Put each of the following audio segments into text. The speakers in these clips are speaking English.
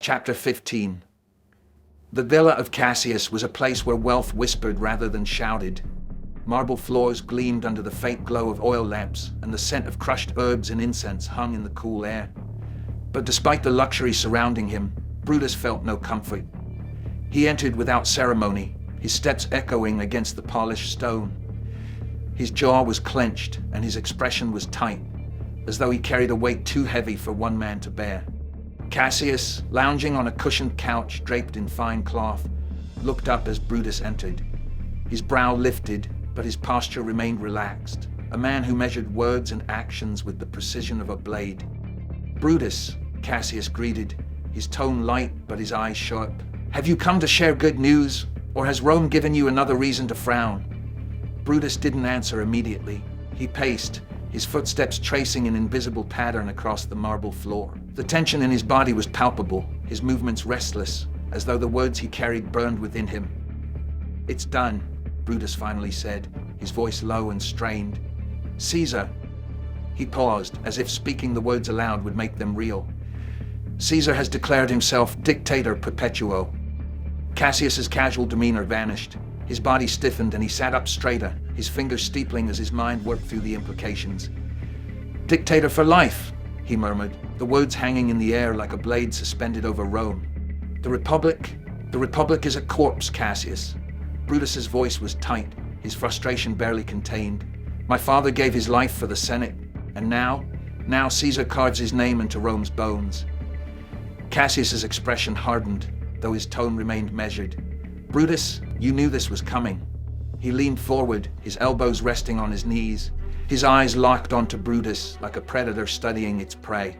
Chapter 15. The villa of Cassius was a place where wealth whispered rather than shouted. Marble floors gleamed under the faint glow of oil lamps, and the scent of crushed herbs and incense hung in the cool air. But despite the luxury surrounding him, Brutus felt no comfort. He entered without ceremony, his steps echoing against the polished stone. His jaw was clenched, and his expression was tight, as though he carried a weight too heavy for one man to bear. Cassius, lounging on a cushioned couch draped in fine cloth, looked up as Brutus entered. His brow lifted, but his posture remained relaxed, a man who measured words and actions with the precision of a blade. "Brutus," Cassius greeted, his tone light but his eyes sharp. "Have you come to share good news, or has Rome given you another reason to frown?" Brutus didn't answer immediately. He paced, his footsteps tracing an invisible pattern across the marble floor. The tension in his body was palpable, his movements restless, as though the words he carried burned within him. "It's done," Brutus finally said, his voice low and strained. "Caesar." He paused, as if speaking the words aloud would make them real. "Caesar has declared himself dictator perpetuo." Cassius's casual demeanor vanished. His body stiffened and he sat up straighter, his fingers steepling as his mind worked through the implications. "Dictator for life," he murmured, the words hanging in the air like a blade suspended over Rome. The Republic is a corpse, Cassius." Brutus's voice was tight, his frustration barely contained. "My father gave his life for the Senate, and now Caesar carves his name into Rome's bones." Cassius's expression hardened, though his tone remained measured. "Brutus, you knew this was coming." He leaned forward, his elbows resting on his knees, his eyes locked onto Brutus like a predator studying its prey.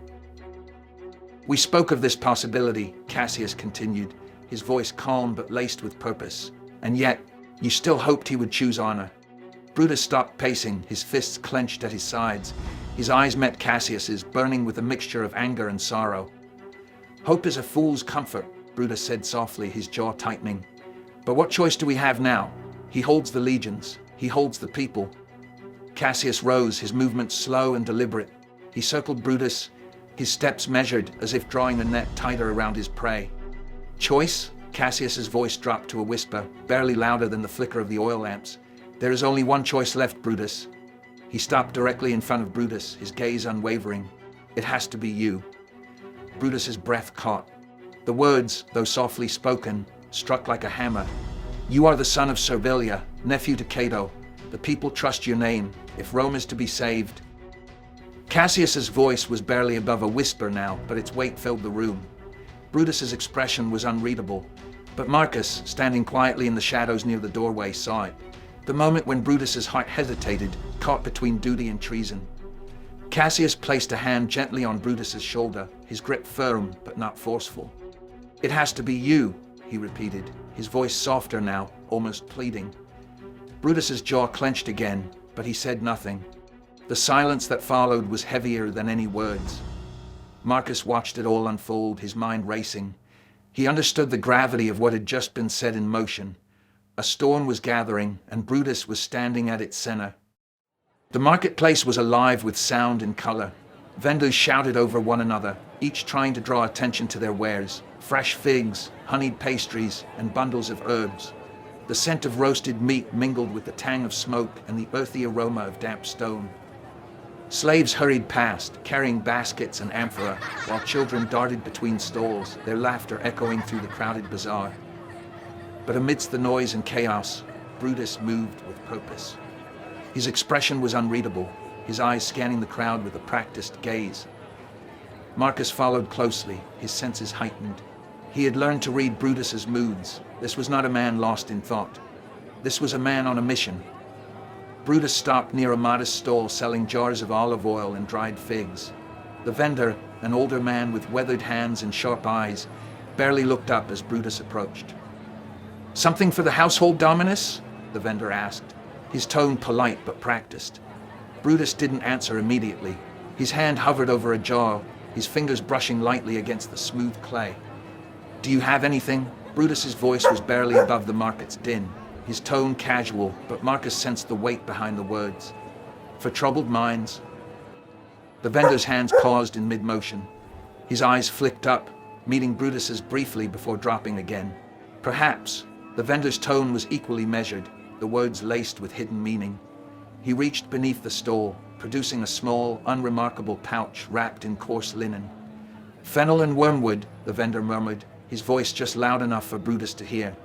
"We spoke of this possibility," Cassius continued, his voice calm but laced with purpose. "And yet, you still hoped he would choose honor." Brutus stopped pacing, his fists clenched at his sides. His eyes met Cassius's, burning with a mixture of anger and sorrow. "Hope is a fool's comfort," Brutus said softly, his jaw tightening. "But what choice do we have now? He holds the legions. He holds the people." Cassius rose, his movements slow and deliberate. He circled Brutus, his steps measured, as if drawing a net tighter around his prey. "Choice?" Cassius's voice dropped to a whisper, barely louder than the flicker of the oil lamps. "There is only one choice left, Brutus." He stopped directly in front of Brutus, his gaze unwavering. "It has to be you." Brutus's breath caught. The words, though softly spoken, struck like a hammer. "You are the son of Servilia, nephew to Cato. The people trust your name, if Rome is to be saved." Cassius's voice was barely above a whisper now, but its weight filled the room. Brutus's expression was unreadable, but Marcus, standing quietly in the shadows near the doorway, saw it. The moment when Brutus's heart hesitated, caught between duty and treason. Cassius placed a hand gently on Brutus's shoulder, his grip firm but not forceful. "It has to be you," he repeated, his voice softer now, almost pleading. Brutus's jaw clenched again, but he said nothing. The silence that followed was heavier than any words. Marcus watched it all unfold, his mind racing. He understood the gravity of what had just been set in motion. A storm was gathering, and Brutus was standing at its center. The marketplace was alive with sound and color. Vendors shouted over one another, each trying to draw attention to their wares. Fresh figs, honeyed pastries, and bundles of herbs. The scent of roasted meat mingled with the tang of smoke and the earthy aroma of damp stone. Slaves hurried past, carrying baskets and amphora, while children darted between stalls, their laughter echoing through the crowded bazaar. But amidst the noise and chaos, Brutus moved with purpose. His expression was unreadable, his eyes scanning the crowd with a practiced gaze. Marcus followed closely, his senses heightened. He had learned to read Brutus's moods. This was not a man lost in thought. This was a man on a mission. Brutus stopped near a modest stall selling jars of olive oil and dried figs. The vendor, an older man with weathered hands and sharp eyes, barely looked up as Brutus approached. "Something for the household, Dominus?" the vendor asked, his tone polite but practiced. Brutus didn't answer immediately. His hand hovered over a jar, his fingers brushing lightly against the smooth clay. "Do you have anything?" Brutus's voice was barely above the market's din, his tone casual, but Marcus sensed the weight behind the words. "For troubled minds." The vendor's hands paused in mid-motion. His eyes flicked up, meeting Brutus's briefly before dropping again. Perhaps the vendor's tone was equally measured, the words laced with hidden meaning. He reached beneath the stall, producing a small, unremarkable pouch wrapped in coarse linen. "Fennel and wormwood," the vendor murmured, his voice just loud enough for Brutus to hear.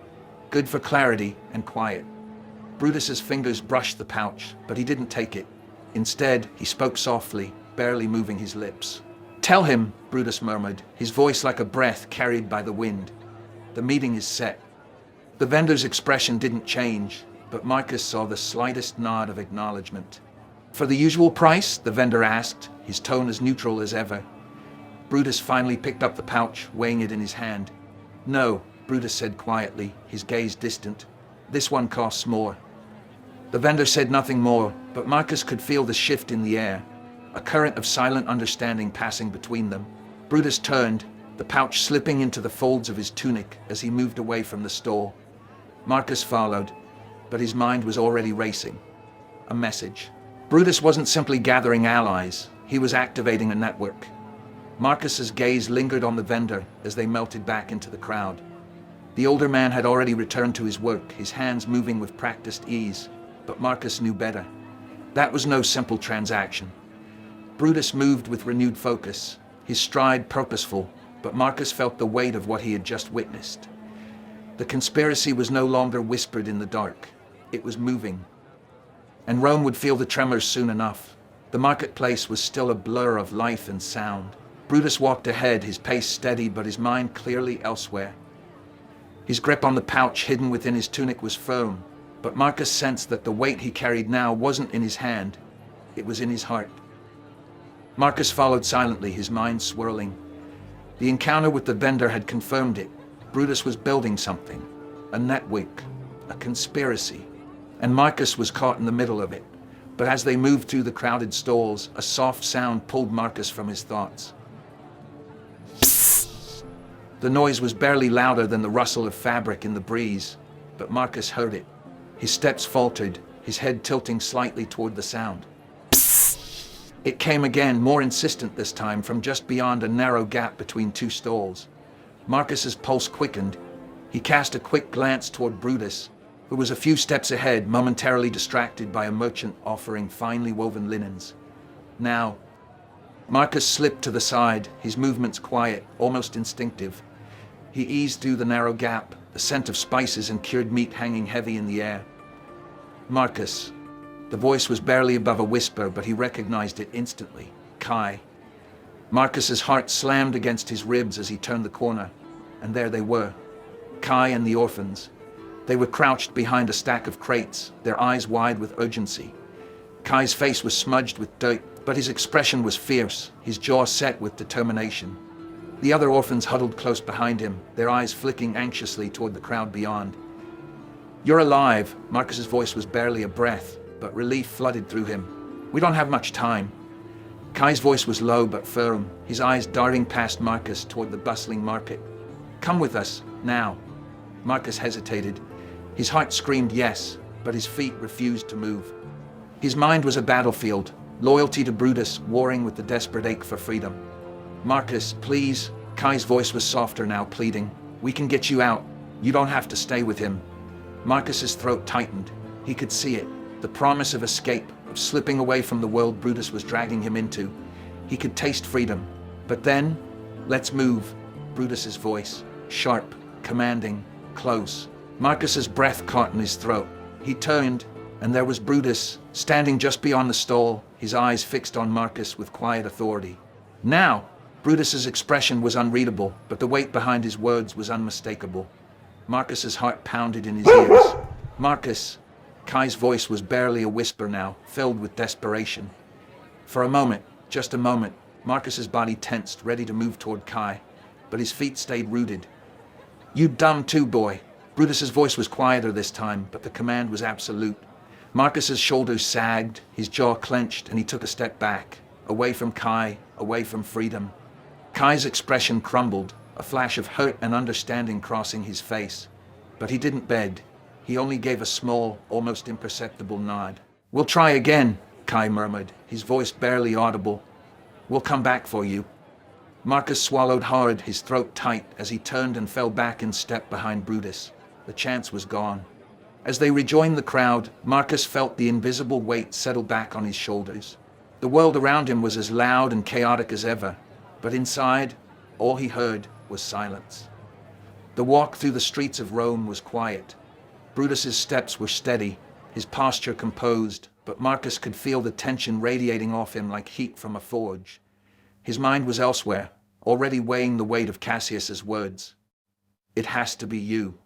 "Good for clarity and quiet." Brutus's fingers brushed the pouch, but he didn't take it. Instead, he spoke softly, barely moving his lips. "Tell him," Brutus murmured, his voice like a breath carried by the wind. "The meeting is set." The vendor's expression didn't change, but Marcus saw the slightest nod of acknowledgement. "For the usual price?" the vendor asked, his tone as neutral as ever. Brutus finally picked up the pouch, weighing it in his hand. "No," Brutus said quietly, his gaze distant. "This one costs more." The vendor said nothing more, but Marcus could feel the shift in the air, a current of silent understanding passing between them. Brutus turned, the pouch slipping into the folds of his tunic as he moved away from the stall. Marcus followed, but his mind was already racing. A message. Brutus wasn't simply gathering allies, he was activating a network. Marcus's gaze lingered on the vendor as they melted back into the crowd. The older man had already returned to his work, his hands moving with practiced ease, but Marcus knew better. That was no simple transaction. Brutus moved with renewed focus, his stride purposeful, but Marcus felt the weight of what he had just witnessed. The conspiracy was no longer whispered in the dark. It was moving. And Rome would feel the tremors soon enough. The marketplace was still a blur of life and sound. Brutus walked ahead, his pace steady but his mind clearly elsewhere. His grip on the pouch hidden within his tunic was firm, but Marcus sensed that the weight he carried now wasn't in his hand, it was in his heart. Marcus followed silently, his mind swirling. The encounter with the vendor had confirmed it. Brutus was building something, a network, a conspiracy, and Marcus was caught in the middle of it. But as they moved through the crowded stalls, a soft sound pulled Marcus from his thoughts. The noise was barely louder than the rustle of fabric in the breeze, but Marcus heard it. His steps faltered, his head tilting slightly toward the sound. It came again, more insistent this time, from just beyond a narrow gap between two stalls. Marcus's pulse quickened. He cast a quick glance toward Brutus, who was a few steps ahead, momentarily distracted by a merchant offering finely woven linens. Now, Marcus slipped to the side, his movements quiet, almost instinctive. He eased through the narrow gap, the scent of spices and cured meat hanging heavy in the air. "Marcus." The voice was barely above a whisper, but he recognized it instantly. "Kai." Marcus's heart slammed against his ribs as he turned the corner, and there they were, Kai and the orphans. They were crouched behind a stack of crates, their eyes wide with urgency. Kai's face was smudged with dirt, but his expression was fierce, his jaw set with determination. The other orphans huddled close behind him, their eyes flicking anxiously toward the crowd beyond. "You're alive." Marcus's voice was barely a breath, but relief flooded through him. "We don't have much time." Kai's voice was low but firm, his eyes darting past Marcus toward the bustling market. "Come with us, now." Marcus hesitated. His heart screamed yes, but his feet refused to move. His mind was a battlefield, loyalty to Brutus warring with the desperate ache for freedom. "Marcus, please." Kai's voice was softer now, pleading. "We can get you out. You don't have to stay with him." Marcus's throat tightened. He could see it, the promise of escape, of slipping away from the world Brutus was dragging him into. He could taste freedom. But then, "Let's move." Brutus's voice, sharp, commanding, close. Marcus's breath caught in his throat. He turned, and there was Brutus, standing just beyond the stall, his eyes fixed on Marcus with quiet authority. "Now!" Brutus's expression was unreadable, but the weight behind his words was unmistakable. Marcus's heart pounded in his ears. "Marcus!" Kai's voice was barely a whisper now, filled with desperation. For a moment, just a moment, Marcus's body tensed, ready to move toward Kai, but his feet stayed rooted. "You dumb too, boy." Brutus's voice was quieter this time, but the command was absolute. Marcus's shoulders sagged, his jaw clenched, and he took a step back, away from Kai, away from freedom. Kai's expression crumbled, a flash of hurt and understanding crossing his face. But he didn't beg. He only gave a small, almost imperceptible nod. "We'll try again," Kai murmured, his voice barely audible. "We'll come back for you." Marcus swallowed hard, his throat tight, as he turned and fell back in step behind Brutus. The chance was gone. As they rejoined the crowd, Marcus felt the invisible weight settle back on his shoulders. The world around him was as loud and chaotic as ever, but inside, all he heard was silence. The walk through the streets of Rome was quiet. Brutus's steps were steady, his posture composed, but Marcus could feel the tension radiating off him like heat from a forge. His mind was elsewhere, already weighing the weight of Cassius's words. "It has to be you,"